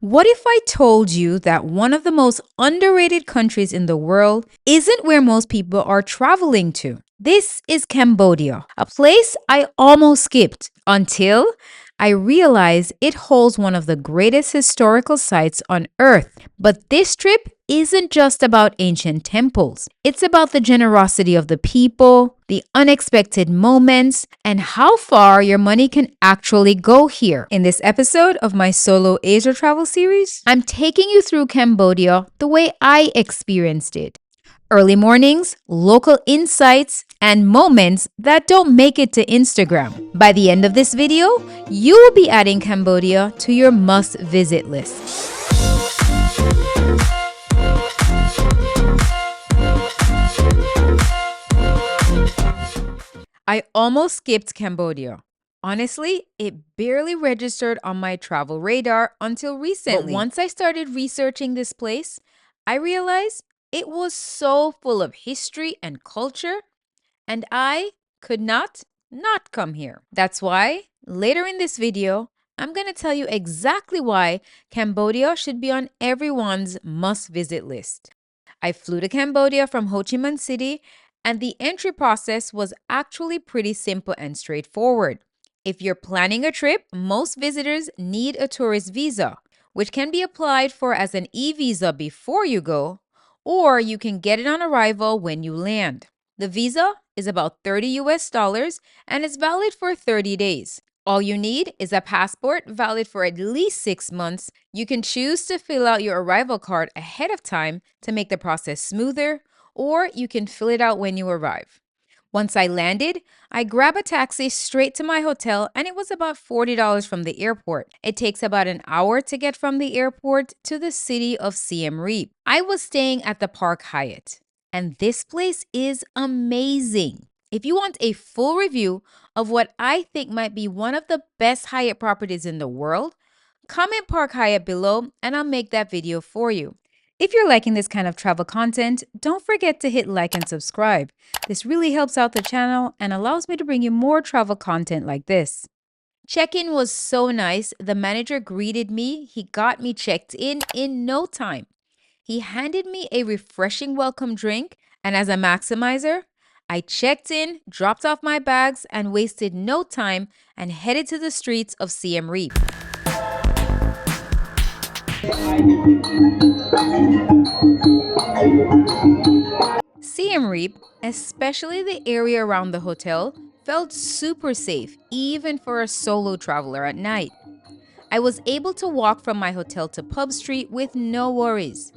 What if I told you that one of the most underrated countries in the world isn't where most people are traveling to? This is Cambodia, a place I almost skipped until I realized it holds one of the greatest historical sites on earth. But this trip isn't just about ancient temples. It's about the generosity of the people, the unexpected moments, and how far your money can actually go here. In this episode of my solo Asia travel series, I'm taking you through Cambodia the way I experienced it. Early mornings, local insights, and moments that don't make it to Instagram. By the end of this video, you will be adding Cambodia to your must-visit list. I almost skipped Cambodia. Honestly, it barely registered on my travel radar until recently. But once I started researching this place, I realized it was so full of history and culture, and I could not come here. That's why later in this video, I'm going to tell you exactly why Cambodia should be on everyone's must-visit list. I flew to Cambodia from Ho Chi Minh City, and the entry process was actually pretty simple and straightforward. If you're planning a trip, most visitors need a tourist visa, which can be applied for as an e-visa before you go, or you can get it on arrival when you land. The visa is about $30 and is valid for 30 days. All you need is a passport valid for at least 6 months. You can choose to fill out your arrival card ahead of time to make the process smoother, or you can fill it out when you arrive. Once I landed, I grabbed a taxi straight to my hotel, and it was about $40 from the airport. It takes about an hour to get from the airport to the city of Siem Reap. I was staying at the Park Hyatt, and this place is amazing. If you want a full review of what I think might be one of the best Hyatt properties in the world, comment Park Hyatt below and I'll make that video for you. If you're liking this kind of travel content, don't forget to hit like and subscribe. This really helps out the channel and allows me to bring you more travel content like this. Check-in was so nice. The manager greeted me. He got me checked in no time. He handed me a refreshing welcome drink, and as a maximizer, I checked in, dropped off my bags, and wasted no time and headed to the streets of Siem Reap. Siem Reap, especially the area around the hotel, felt super safe, even for a solo traveler at night. I was able to walk from my hotel to Pub Street with no worries.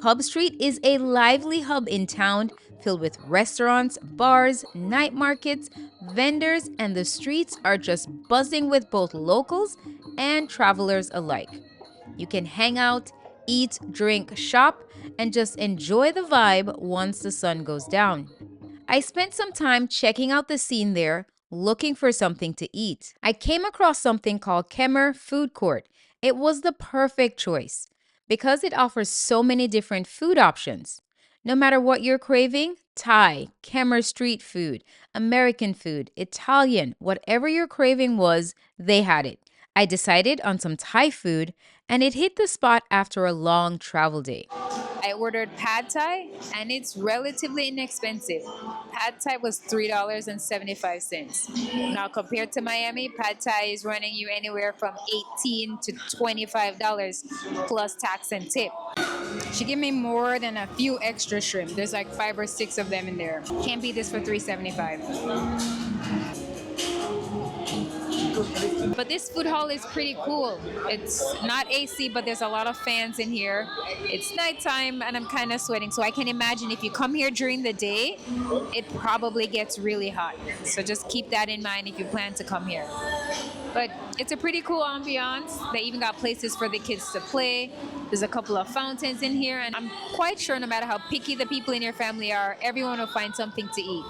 Pub Street is a lively hub in town filled with restaurants, bars, night markets, vendors, and the streets are just buzzing with both locals and travelers alike. You can hang out, eat, drink, shop, and just enjoy the vibe once the sun goes down. I spent some time checking out the scene there, looking for something to eat. I came across something called Khemer Food Court. It was the perfect choice because it offers so many different food options. No matter what you're craving, Thai, Khemer street food, American food, Italian, whatever your craving was, they had it. I decided on some Thai food, and it hit the spot after a long travel day. I ordered pad Thai, and it's relatively inexpensive. Pad Thai was $3.75. Now, compared to Miami, pad Thai is running you anywhere from $18 to $25 plus tax and tip. She gave me more than a few extra shrimp. There's like 5 or 6 of them in there. Can't beat this for $3.75. But this food hall is pretty cool. It's not AC, but there's a lot of fans in here. It's nighttime and I'm kind of sweating, so I can imagine if you come here during the day, it probably gets really hot. So just keep that in mind if you plan to come here. But it's a pretty cool ambiance. They even got places for the kids to play. There's a couple of fountains in here, and I'm quite sure no matter how picky the people in your family are, everyone will find something to eat.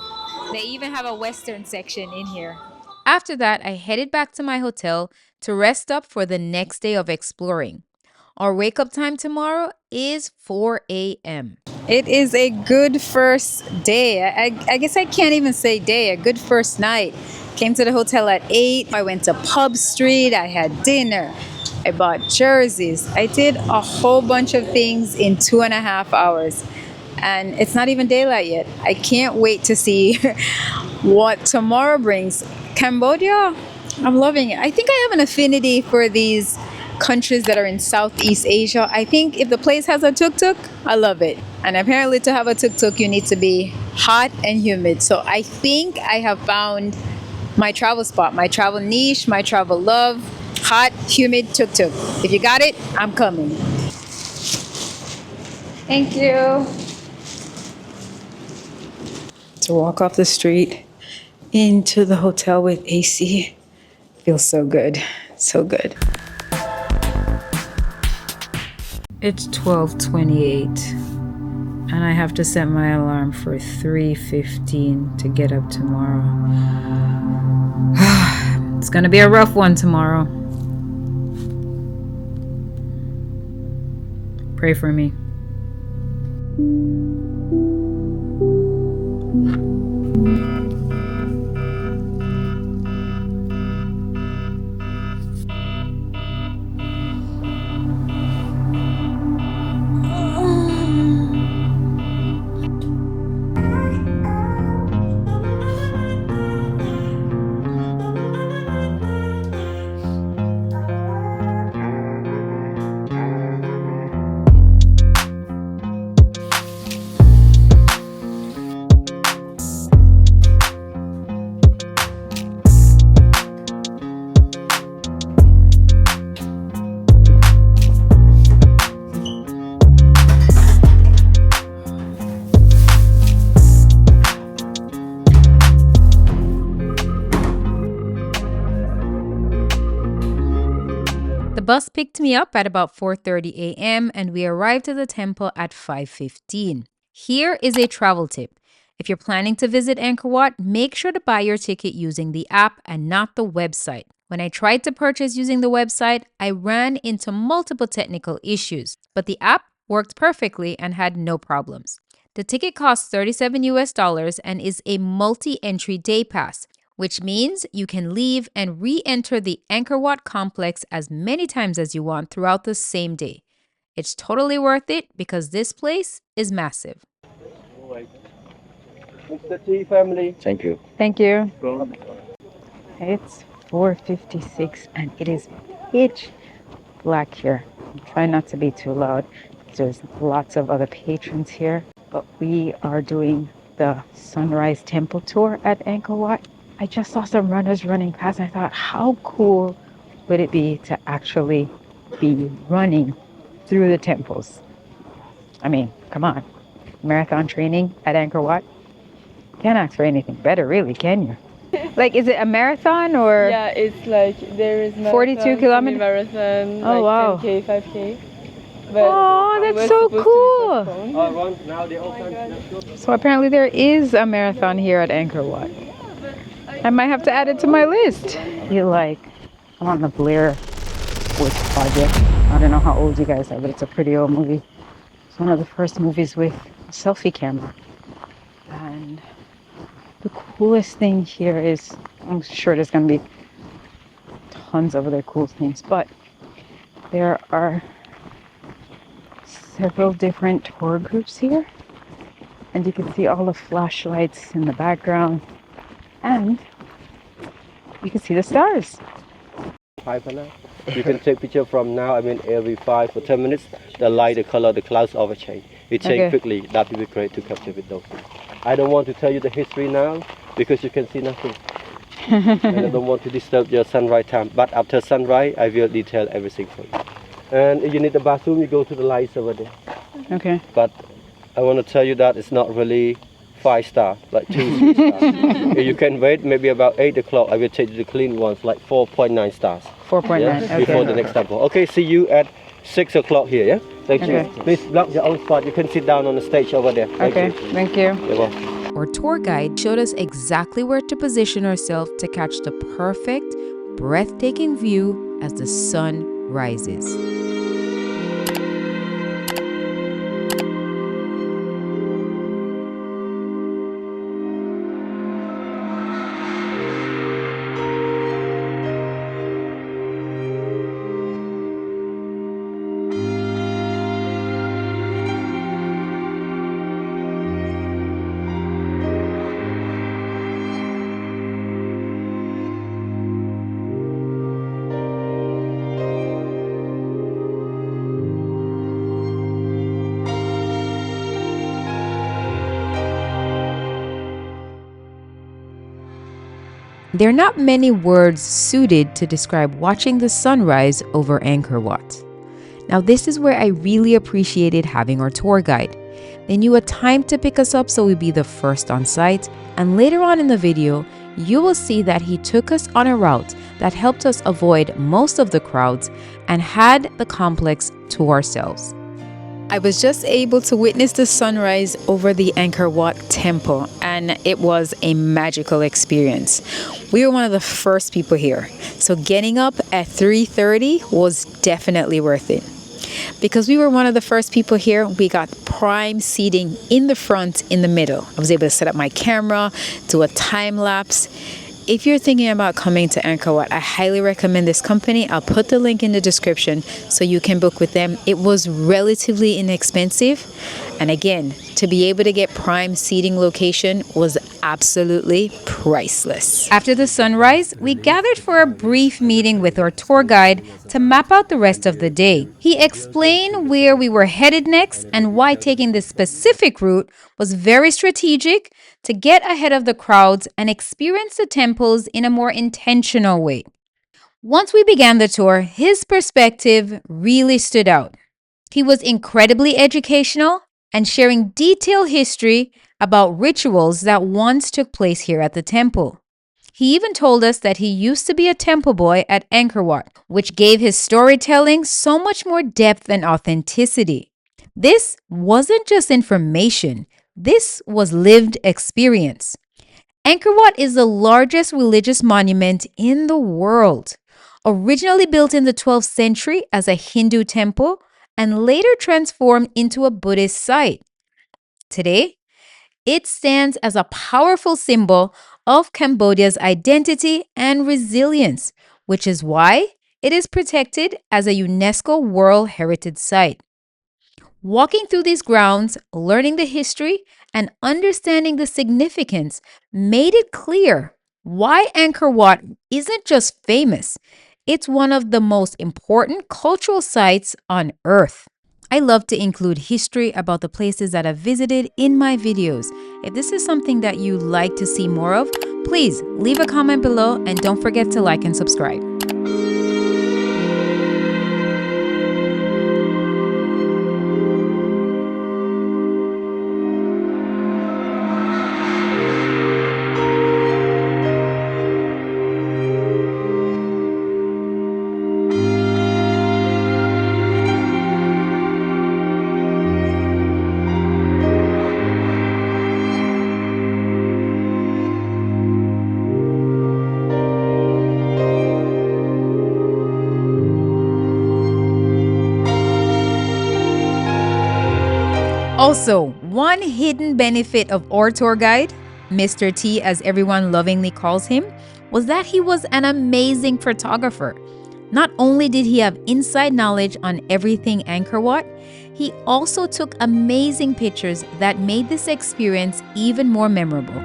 They even have a Western section in here. After that, I headed back to my hotel to rest up for the next day of exploring. Our wake-up time tomorrow is 4 a.m. It is a good first day. I guess I can't even say day, a good first night. Came to the hotel at 8. I went to Pub Street. I had dinner. I bought jerseys. I did a whole bunch of things in 2.5 hours. And it's not even daylight yet. I can't wait to see what tomorrow brings. Cambodia, I'm loving it. I think I have an affinity for these countries that are in Southeast Asia. I think if the place has a tuk-tuk, I love it. And apparently to have a tuk-tuk, you need to be hot and humid. So I think I have found my travel spot, my travel niche, my travel love. Hot, humid tuk-tuk. If you got it, I'm coming. Thank you. To walk off the street into the hotel with AC feels so good. So good. It's 12:28 and I have to set my alarm for 3:15 to get up tomorrow. It's gonna be a rough one tomorrow. Pray for me. The bus picked me up at about 4:30 a.m. and we arrived at the temple at 5:15. Here is a travel tip. If you're planning to visit Angkor Wat, make sure to buy your ticket using the app and not the website. When I tried to purchase using the website, I ran into multiple technical issues, but the app worked perfectly and had no problems. The ticket costs $37 and is a multi-entry day pass, which means you can leave and re-enter the Angkor Wat complex as many times as you want throughout the same day. It's totally worth it because this place is massive. Mr. T family. Thank you. Thank you. It's 4:56 and it is pitch black here. Try not to be too loud. There's lots of other patrons here, but we are doing the sunrise temple tour at Angkor Wat. I just saw some runners running past and I thought, how cool would it be to actually be running through the temples? I mean, come on. Marathon training at Angkor Wat? Can't ask for anything better, really, can you? Like, is it a marathon or? Yeah, it's like there is marathon, 42 kilometers? marathon, Oh, like wow. 10K, 5K. But Oh, it that's was so supposed to be cool. postponed. Now they open. So apparently there is a marathon here at Angkor Wat. I might have to add it to my list. You like, I'm on the Blair Witch Project. I don't know how old you guys are, but it's a pretty old movie. It's one of the first movies with a selfie camera. And the coolest thing here is, I'm sure there's going to be tons of other cool things, but there are several different tour groups here. And you can see all the flashlights in the background. And you can see the stars. 5 for now. You can take picture from now. I mean, every 5 or 10 minutes, the light, the color, the clouds over change. It change quickly. That would be great to capture with those. I don't want to tell you the history now because you can see nothing. And I don't want to disturb your sunrise time. But after sunrise, I will detail everything for you. And if you need the bathroom, you go to the lights over there. Okay. But I want to tell you that it's not really 5 star, like 2, 3 stars. If you can wait, maybe about 8 o'clock, I will take you the clean ones, like 4.9 stars. 4.9, Yeah? okay. Before the next temple. Okay, see you at 6 o'clock here, yeah? Thank you. Please block your own spot. You can sit down on the stage over there. Thank you. Thank you. You're welcome. Our tour guide showed us exactly where to position ourselves to catch the perfect, breathtaking view as the sun rises. There are not many words suited to describe watching the sunrise over Angkor Wat. Now, this is where I really appreciated having our tour guide. They knew a time to pick us up so we'd be the first on site, and later on in the video, you will see that he took us on a route that helped us avoid most of the crowds and had the complex to ourselves. I was just able to witness the sunrise over the Angkor Wat temple, and it was a magical experience. We were one of the first people here, so getting up at 3:30 was definitely worth it. Because we were one of the first people here, we got prime seating in the front, in the middle. I was able to set up my camera, do a time lapse. If you're thinking about coming to Angkor Wat, I highly recommend this company. I'll put the link in the description so you can book with them. It was relatively inexpensive. And again, to be able to get prime seating location was absolutely priceless. After the sunrise, we gathered for a brief meeting with our tour guide to map out the rest of the day. He explained where we were headed next and why taking this specific route was very strategic to get ahead of the crowds and experience the temples in a more intentional way. Once we began the tour, his perspective really stood out. He was incredibly educational and sharing detailed history about rituals that once took place here at the temple. He even told us that he used to be a temple boy at Angkor Wat, which gave his storytelling so much more depth and authenticity. This wasn't just information. This was lived experience. Angkor Wat is the largest religious monument in the world. Originally built in the 12th century as a Hindu temple and later transformed into a Buddhist site. Today, it stands as a powerful symbol of Cambodia's identity and resilience, which is why it is protected as a UNESCO World Heritage Site. Walking through these grounds, learning the history, and understanding the significance made it clear why Angkor Wat isn't just famous, it's one of the most important cultural sites on Earth. I love to include history about the places that I've visited in my videos. If this is something that you'd like to see more of, please leave a comment below and don't forget to like and subscribe. Also, one hidden benefit of our tour guide, Mr. T as everyone lovingly calls him, was that he was an amazing photographer. Not only did he have inside knowledge on everything Angkor Wat, he also took amazing pictures that made this experience even more memorable.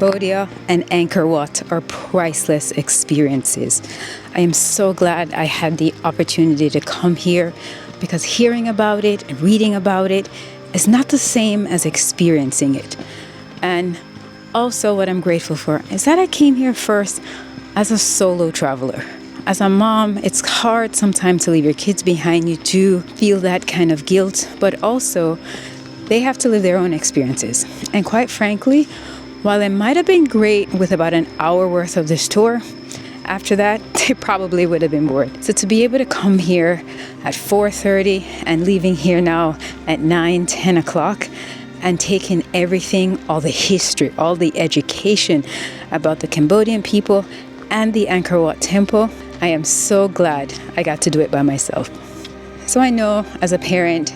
Cambodia and Angkor Wat are priceless experiences. I am so glad I had the opportunity to come here because hearing about it and reading about it is not the same as experiencing it. And also what I'm grateful for is that I came here first as a solo traveler. As a mom, it's hard sometimes to leave your kids behind. You do feel that kind of guilt, but also they have to live their own experiences. And quite frankly, while it might have been great with about an hour worth of this tour, after that, they probably would have been bored. So to be able to come here at 4:30 and leaving here now at 9, 10 o'clock and taking everything, all the history, all the education about the Cambodian people and the Angkor Wat temple, I am so glad I got to do it by myself. So I know as a parent,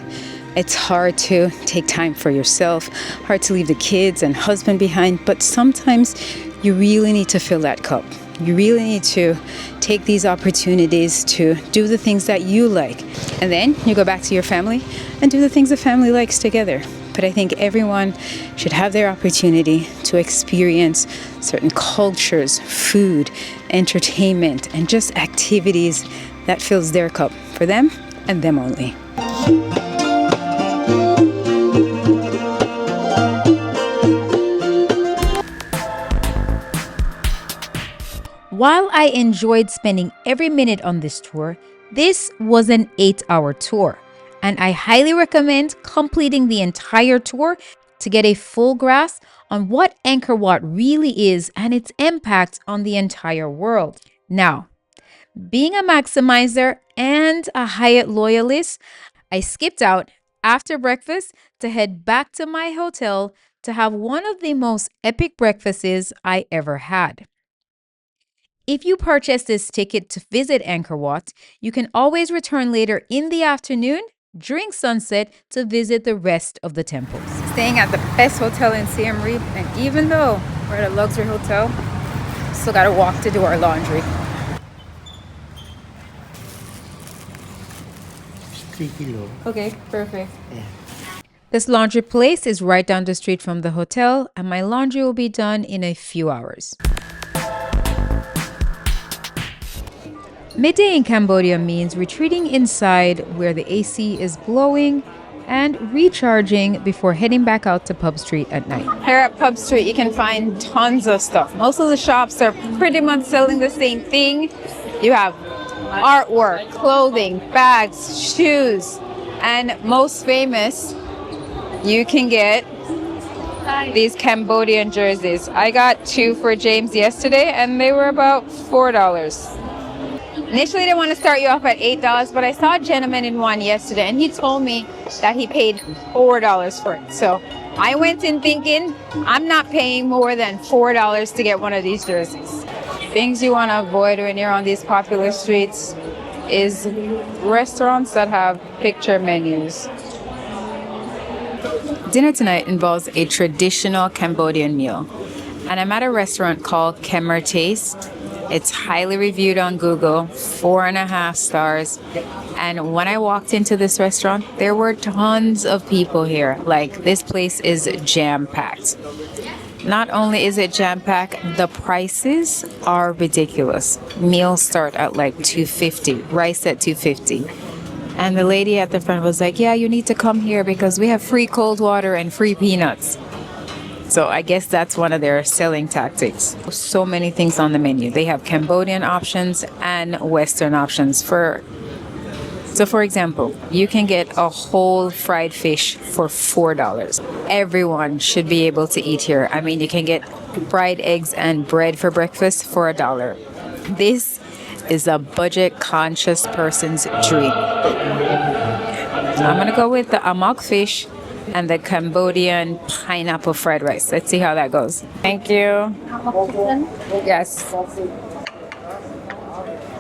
it's hard to take time for yourself, hard to leave the kids and husband behind, but sometimes you really need to fill that cup. You really need to take these opportunities to do the things that you like. And then you go back to your family and do the things the family likes together. But I think everyone should have their opportunity to experience certain cultures, food, entertainment, and just activities that fills their cup for them and them only. While I enjoyed spending every minute on this tour, this was an 8-hour tour, and I highly recommend completing the entire tour to get a full grasp on what Angkor Wat really is and its impact on the entire world. Now, being a maximizer and a Hyatt loyalist, I skipped out after breakfast to head back to my hotel to have one of the most epic breakfasts I ever had. If you purchase this ticket to visit Angkor Wat, you can always return later in the afternoon during sunset to visit the rest of the temples. Staying at the best hotel in Siem Reap, and even though we're at a luxury hotel, still gotta walk to do our laundry. 3 kilo. Okay, perfect. Yeah. This laundry place is right down the street from the hotel, and my laundry will be done in a few hours. Midday in Cambodia means retreating inside where the AC is blowing and recharging before heading back out to Pub Street at night. Here at Pub Street, you can find tons of stuff. Most of the shops are pretty much selling the same thing. You have artwork, clothing, bags, shoes, and most famous, you can get these Cambodian jerseys. I got 2 for James yesterday and they were about $4. Initially, they want to start you off at $8, but I saw a gentleman in one yesterday and he told me that he paid $4 for it. So I went in thinking I'm not paying more than $4 to get one of these jerseys. Things you want to avoid when you're on these popular streets is restaurants that have picture menus. Dinner tonight involves a traditional Cambodian meal, and I'm at a restaurant called Khemer Taste. It's highly reviewed on Google, 4.5 stars. And when I walked into this restaurant, there were tons of people here. Like, this place is jam-packed. Not only is it jam-packed, the prices are ridiculous. Meals start at like $2.50, rice at $2.50. And the lady at the front was like, yeah, you need to come here because we have free cold water and free peanuts. So I guess that's one of their selling tactics. So many things on the menu. They have Cambodian options and Western options. For example, you can get a whole fried fish for $4. Everyone should be able to eat here. I mean, you can get fried eggs and bread for breakfast for $1. This is a budget-conscious person's dream. I'm gonna go with the amok fish and the Cambodian pineapple fried rice. Let's see how that goes. Thank you. Yes.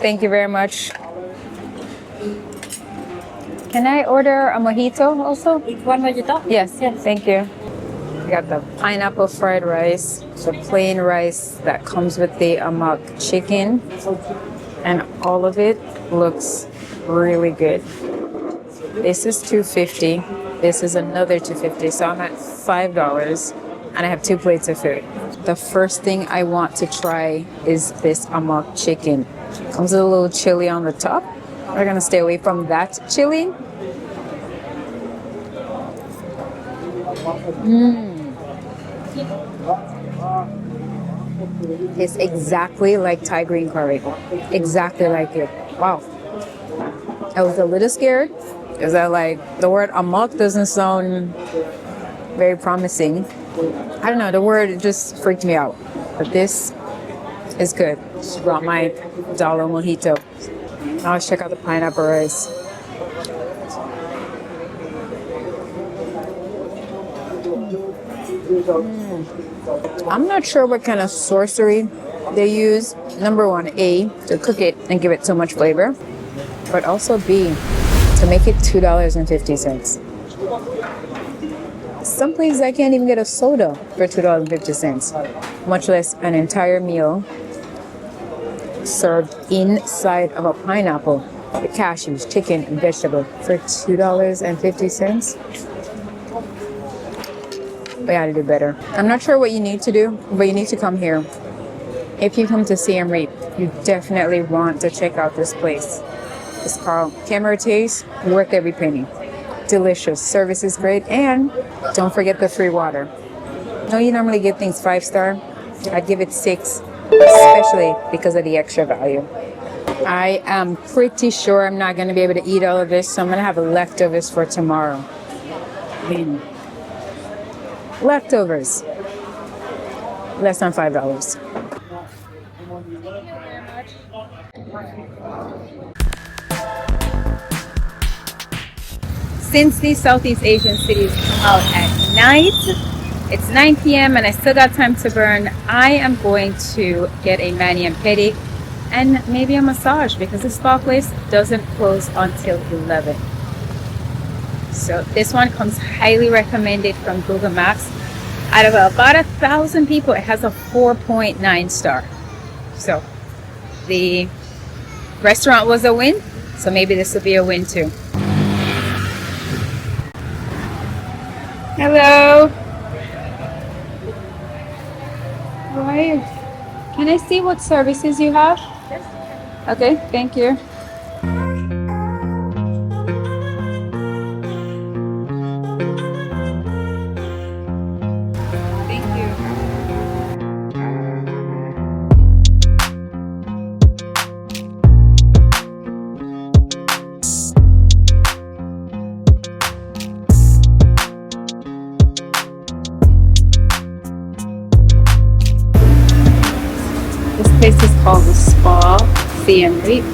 Thank you very much. Can I order a mojito also? One mojito? Yes. Thank you. We got the pineapple fried rice, the plain rice that comes with the amok chicken, and all of it looks really good. This is $2.50. This is another $2.50, so I'm at $5, and I have 2 plates of food. the first thing I want to try is this amok chicken. Comes with a little chili on the top. We're gonna stay away from that chili. It's exactly like Thai green curry. Exactly like it. Wow. I was a little scared because I like the word amok doesn't sound very promising. I don't know, the word just freaked me out. But this is good. Just brought my dollar mojito. Now let's check out the pineapple rice. I'm not sure what kind of sorcery they use. Number one, A, to cook it and give it so much flavor. But also B, to make it $2.50. Some places I can't even get a soda for $2.50, much less an entire meal served inside of a pineapple with cashews, chicken, and vegetable for $2.50. We gotta do better. I'm not sure what you need to do, but you need to come here. If you come to Siem Reap, you definitely want to check out this place. It's called Khemer. Taste, worth every penny. Delicious, service is great, and don't forget the free water. No, you normally give things 5-star. I'd give it 6, especially because of the extra value. I am pretty sure I'm not going to be able to eat all of this, so I'm going to have leftovers for tomorrow. Leftovers. Less than $5. Since these Southeast Asian cities come out at night, it's 9 p.m. and I still got time to burn. I am going to get a mani and pedi and maybe a massage because the spa place doesn't close until 11. So this one comes highly recommended from Google Maps. Out of about 1,000 people, it has a 4.9 star. So the restaurant was a win, so maybe this will be a win too. Hello. How are you? Can I see what services you have? Yes. Okay, thank you. This place is called the Spa Siem Reap.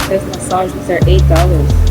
This massages are $8.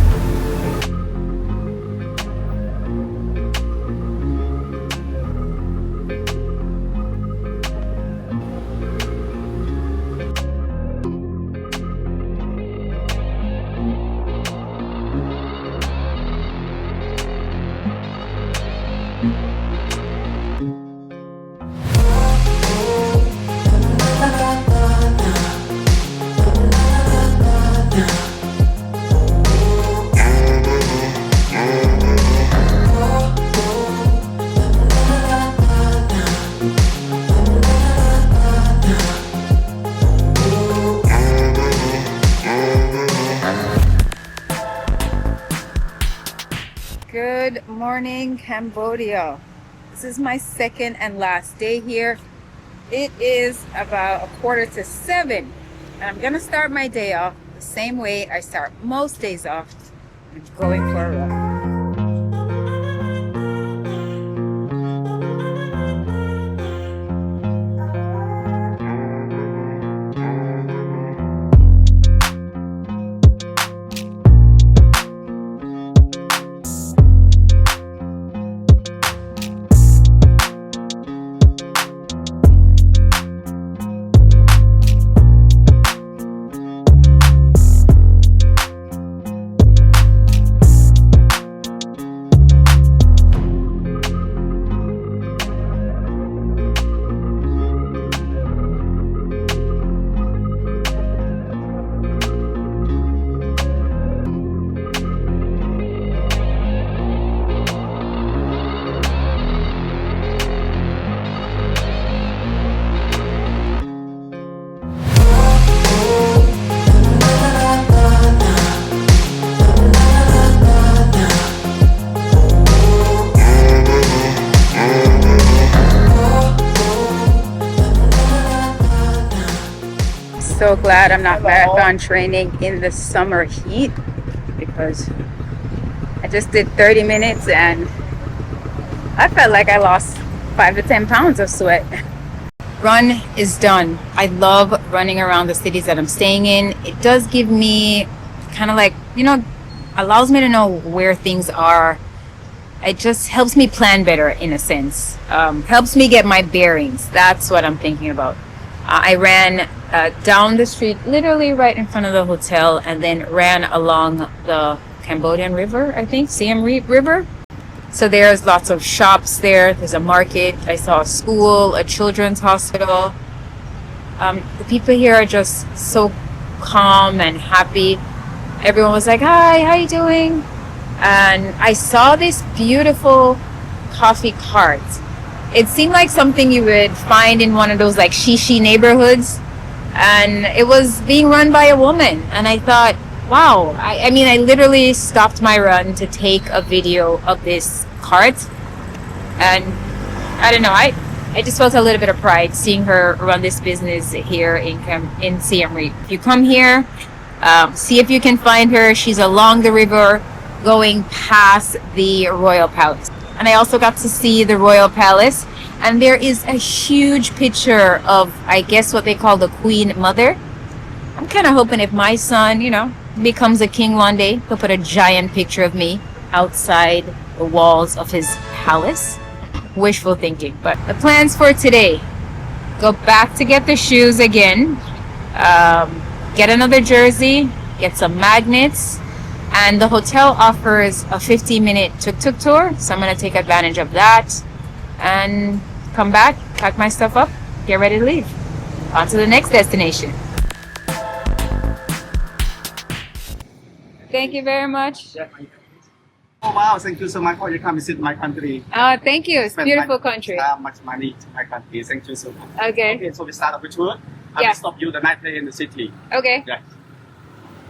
Good morning, Cambodia. This is my second and last day here. It is about 6:45, and I'm gonna start my day off the same way I start most days off. I'm going for a run. so glad I'm not marathon training in the summer heat, because I just did 30 minutes and I felt like I lost 5 to 10 pounds of sweat. Run is done. I love running around the cities that I'm staying in. It does give me kind of like, allows me to know where things are. It just helps me plan better in a sense. Helps me get my bearings. That's what I'm thinking about. I ran down the street, literally right in front of the hotel, and then ran along the Cambodian river, I think, Siem Reap River. So there's lots of shops there. There's a market. I saw a school, a children's hospital. The people here are just so calm and happy. Everyone was like, "Hi, how you doing?" And I saw this beautiful coffee cart. It seemed like something you would find in one of those like shishi neighborhoods. And it was being run by a woman. And I thought, wow. I mean, I literally stopped my run to take a video of this cart. And I don't know, I just felt a little bit of pride seeing her run this business here in Siem Reap. If you come here, see if you can find her. She's along the river going past the Royal Palace. And I also got to see the Royal Palace. And there is a huge picture of, I guess, what they call the Queen Mother. I'm kind of hoping if my son, becomes a king one day, he'll put a giant picture of me outside the walls of his palace. Wishful thinking. But the plans for today: go back to get the shoes again, get another jersey, get some magnets, and the hotel offers a 15-minute tuk-tuk tour, so I'm going to take advantage of that and come back, pack my stuff up, get ready to leave. On to the next destination. Thank you very much. Oh wow, thank you so much for your come visit my country. Thank you. It's a beautiful country. Much money to my country. Thank you so much. Okay. Okay, so we start off the tour. I Yeah. will stop you the night play in the city. Okay. Yeah.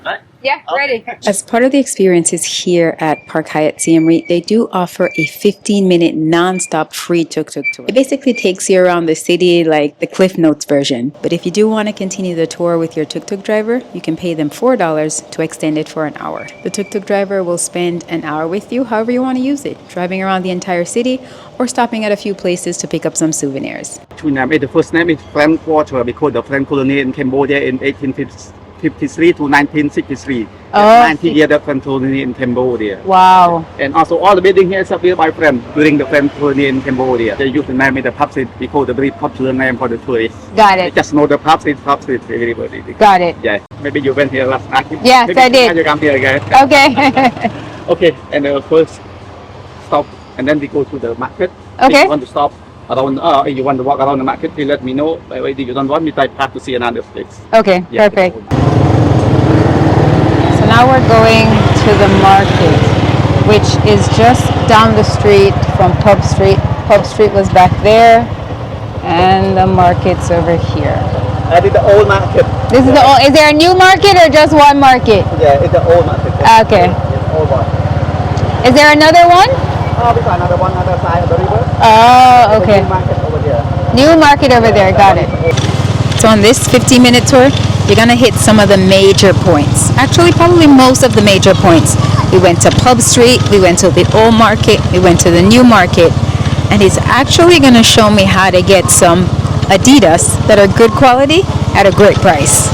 Right? Yeah, ready. As part of the experiences here at Park Hyatt Siem Reap, they do offer a 15-minute non-stop free tuk-tuk tour. It basically takes you around the city like the Cliff Notes version. But if you do want to continue the tour with your tuk-tuk driver, you can pay them $4 to extend it for an hour. The tuk-tuk driver will spend an hour with you however you want to use it, driving around the entire city or stopping at a few places to pick up some souvenirs. The first name is Angkor Wat because the French colony in Cambodia in 1853 to 1963. 90 years of French colony in Cambodia. Wow. And also all the building here is built by French during the French colony in Cambodia. They use the name of the pub street because the very popular name for the tourists. Got They it. just know the pub street everybody. Got it. Yeah, maybe you went here last night. Yes, maybe I did. You come here again. Okay. Okay, and first stop, and then we go to the market. Okay. If you want to stop around, if you want to walk around the market, please let me know. By the way, if you don't want me, I have to see another place. Okay, Yeah. perfect. So now we're going to the market, which is just down the street from Pub Street. Pub Street was back there, and the market's over here. I did the old market. This is the old, is there a new market or just one market? Yeah, it's the old market. Okay. It's old one. Is there another one? Oh, we got another one, other side of the river. Oh, The okay. new market over there. New market over there, got it. So on this 15-minute tour, you're gonna hit some of the major points. Actually, probably most of the major points. We went to Pub Street, we went to the old market, we went to the new market, and it's actually gonna show me how to get some Adidas that are good quality at a great price.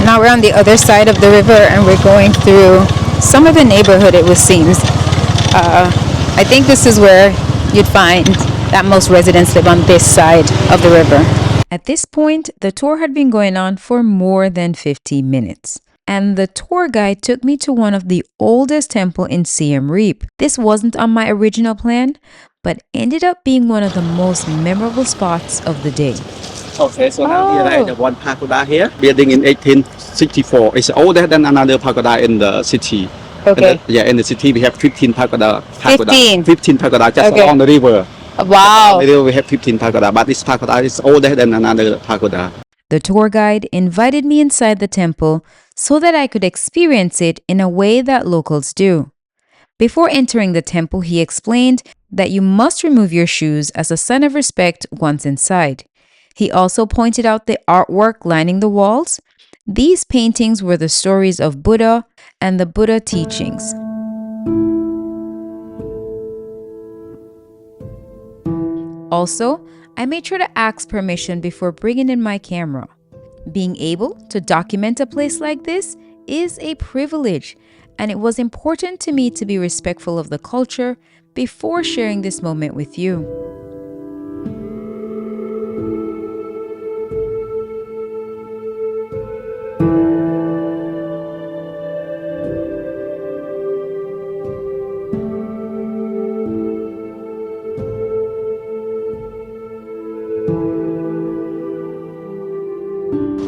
Now we're on the other side of the river and we're going through some of the neighborhood, it would seem. I think this is where you'd find that most residents live, on this side of the river. At this point, the tour had been going on for more than 15 minutes. And the tour guide took me to one of the oldest temples in Siem Reap. This wasn't on my original plan, but ended up being one of the most memorable spots of the day. Okay, so now here is the one pagoda here, building in 1864. It's older than another pagoda in the city. Okay. In the city we have 15 pagoda. 15? 15 pagoda just Okay. along the river. Wow. On the river we have 15 pagoda, but this pagoda is older than another pagoda. The tour guide invited me inside the temple so that I could experience it in a way that locals do. Before entering the temple, he explained that you must remove your shoes as a sign of respect once inside. He also pointed out the artwork lining the walls These paintings were the stories of Buddha and the Buddha teachings. Also, I made sure to ask permission before bringing in my camera. Being able to document a place like this is a privilege, and it was important to me to be respectful of the culture before sharing this moment with you.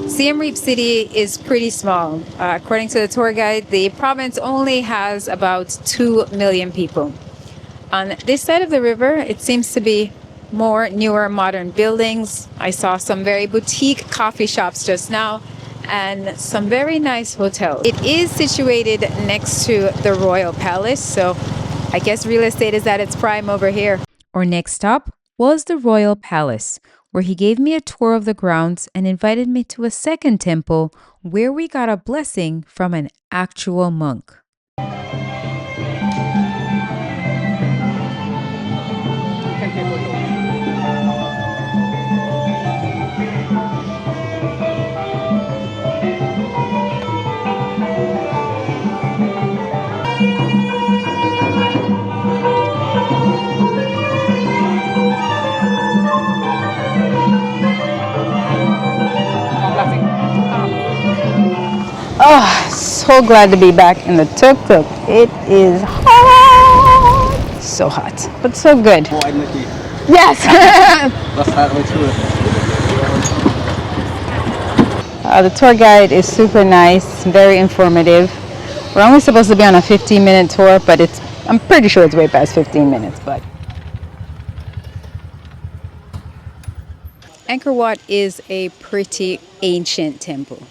Siem Reap City is pretty small. According to the tour guide, the province only has about 2 million people. On this side of the river, it seems to be more newer modern buildings. I saw some very boutique coffee shops just now and some very nice hotels. It is situated next to the Royal Palace, so I guess real estate is at its prime over here. Our next stop was the Royal Palace, where he gave me a tour of the grounds and invited me to a second temple where we got a blessing from an actual monk. Oh, so glad to be back in the Tuk Tuk. It is hot. So hot, but so good. More energy. Yes. Let's start with tour. The tour guide is super nice, very informative. We're only supposed to be on a 15-minute tour, but I'm pretty sure it's way past 15 minutes, but. Angkor Wat is a pretty ancient temple,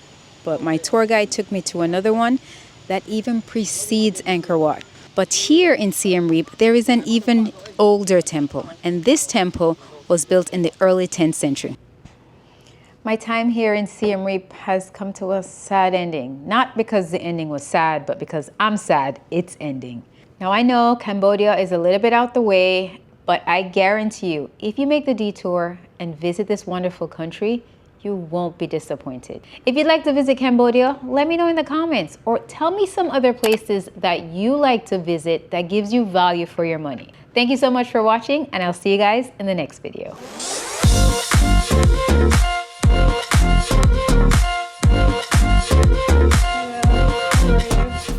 but my tour guide took me to another one that even precedes Angkor Wat. But here in Siem Reap, there is an even older temple, and this temple was built in the early 10th century. My time here in Siem Reap has come to a sad ending. Not because the ending was sad, but because I'm sad it's ending. Now I know Cambodia is a little bit out the way, but I guarantee you, if you make the detour and visit this wonderful country, you won't be disappointed. If you'd like to visit Cambodia, let me know in the comments, or tell me some other places that you like to visit that gives you value for your money. Thank you so much for watching, and I'll see you guys in the next video. Hello.